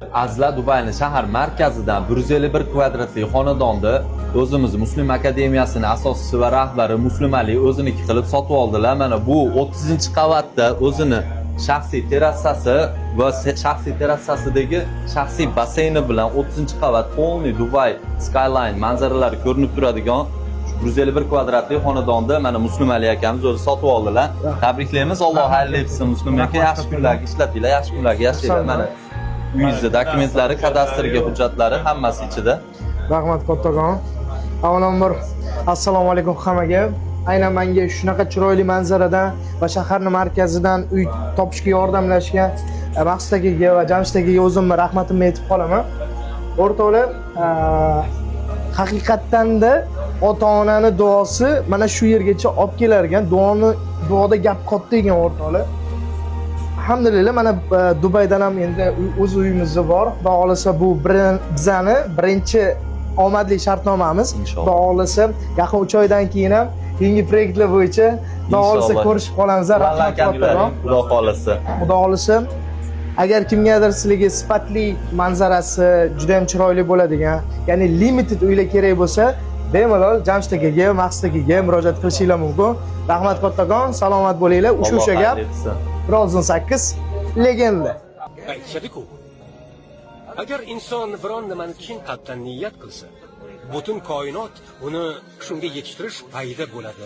Azla Dubayning shahar markazidan 151 kvadratli xonadonni o'zimiz Muslim akademiyasining asoschisi va rahbari Muslim Ali o'ziniki qilib sotib oldilar. Mana bu 30-qavatda o'zini shaxsiy terassasi va shaxsiy terassasidagi shaxsiy basseyni bilan 30-qavat polni Dubai skyline manzaralari ko'rinib turadigan 151 kvadratli xonadonni mana Muslim Ali akamiz o'zi sotib oldilar. Tabriklaymiz. Alloh xayrli etsin Muslim aka. Yaxshi kunlarga ishlatinglar, yaxshi kunlarga yashanglar. Mana uyingizda dokumentlari, kadastrga hujjatlari hammasi ichida. Rahmat kattakon. Avvalambor assalomu alaykum hammaga. Aynan menga shunaqa chiroyli manzaradan va shaharning markazidan uy topishga yordamlashgan Maqsud akaga va Jamshid akaga o'zimni rahmatimni aytib qolaman. O'rtoqlar, haqiqatdan-da ota-onani duosi mana shu yergacha olib kelar ekan. Duoda gap katta ekan o'rtoqlar. Alhamdulillah mana Dubaydan ham endi o'z uyimiz bor. Xudo xolasa bu bizani birinchi omadli shartnomamiz. Xudo xolasa yaqin 3 oydan keyin ham yangi proyektlar bo'yicha xudo xolasa ko'rishib qolamiz. Rahmat kattaroq. Xudo xolasa. Xudo xolasa agar kimgadir sizlarga sifatli manzarasi juda ham chiroyli bo'ladigan, ya'ni limited uylar kerak bo'lsa, bemalol Jamshid akaga, Maqsud akaga murojaat qilishinglar mumkin. Rahmat kattakon, salomat bo'linglar. O'sha gap Ro'zin 8 legenda. Aytishadi-ku. Agar inson biron nimani chin qalbdan niyat qilsa, butun koinot uni shunga yetishtirish payida bo'ladi.